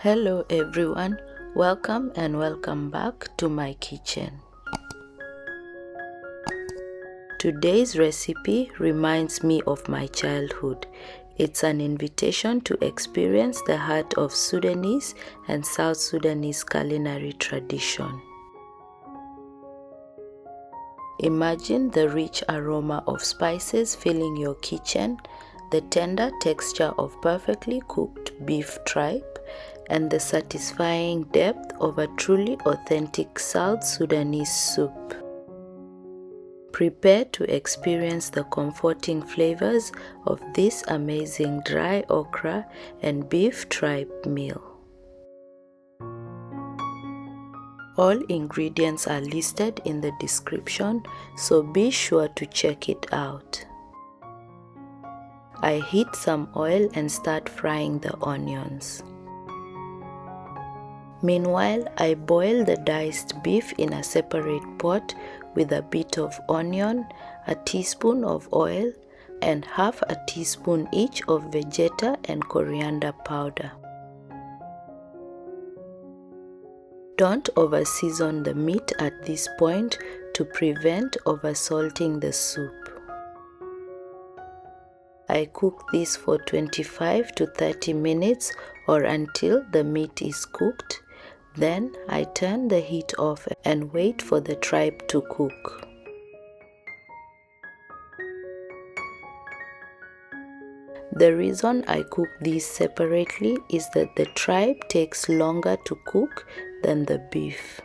Hello everyone, welcome back to my kitchen. Today's recipe reminds me of my childhood. It's an invitation to experience the heart of Sudanese and South Sudanese culinary tradition. Imagine the rich aroma of spices filling your kitchen, the tender texture of perfectly cooked beef tripe, and the satisfying depth of a truly authentic South Sudanese soup. Prepare to experience the comforting flavors of this amazing dry okra and beef tripe meal. All ingredients are listed in the description, so be sure to check it out. I heat some oil and start frying the onions. Meanwhile, I boil the diced beef in a separate pot with a bit of onion, a teaspoon of oil, and half a teaspoon each of vegeta and coriander powder. Don't over-season the meat at this point to prevent over-salting the soup. I cook this for 25 to 30 minutes or until the meat is cooked. Then I turn the heat off and wait for the tripe to cook. The reason I cook these separately is that the tripe takes longer to cook than the beef.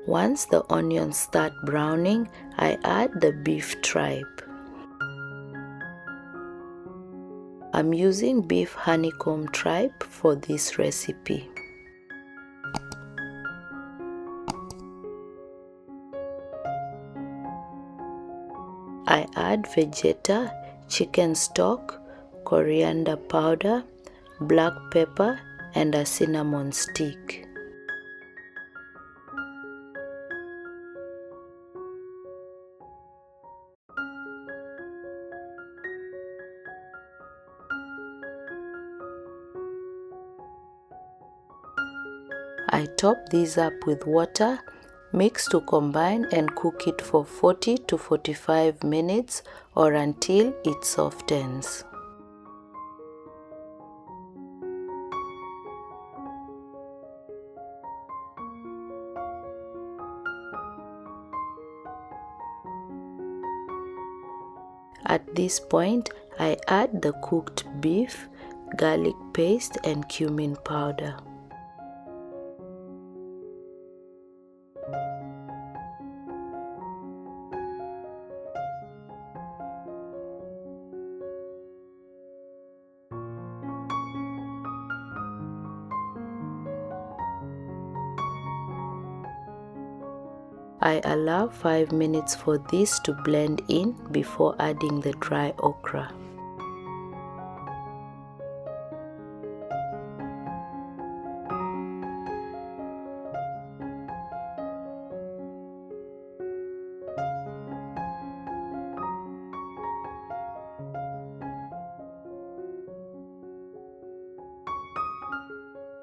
Once the onions start browning, I add the beef tripe. I'm using beef honeycomb tripe for this recipe. I add vegeta, chicken stock, coriander powder, black pepper, and a cinnamon stick. I top these up with water, mix to combine, and cook it for 40 to 45 minutes or until it softens. At this point, I add the cooked beef, garlic paste, and cumin powder. I allow 5 minutes for this to blend in before adding the dry okra.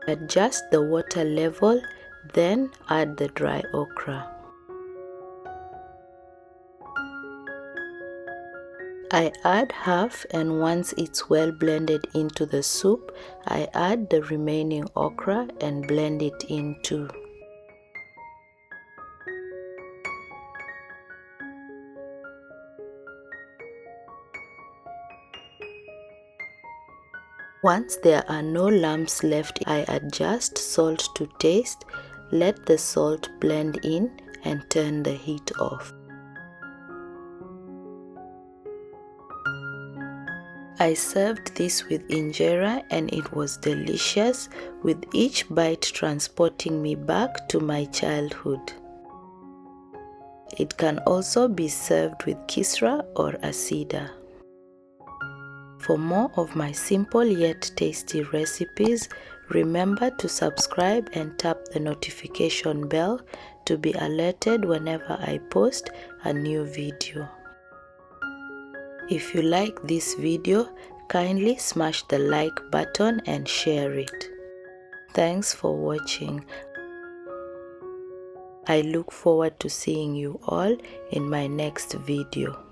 Adjust the water level, then add the dry okra. I add half, and once it's well blended into the soup, I add the remaining okra and blend it in too. Once there are no lumps left, I adjust salt to taste, let the salt blend in, and turn the heat off. I served this with injera and it was delicious, with each bite transporting me back to my childhood. It can also be served with kisra or asida. For more of my simple yet tasty recipes, remember to subscribe and tap the notification bell to be alerted whenever I post a new video. If you like this video, kindly smash the like button and share it. Thanks for watching. I look forward to seeing you all in my next video.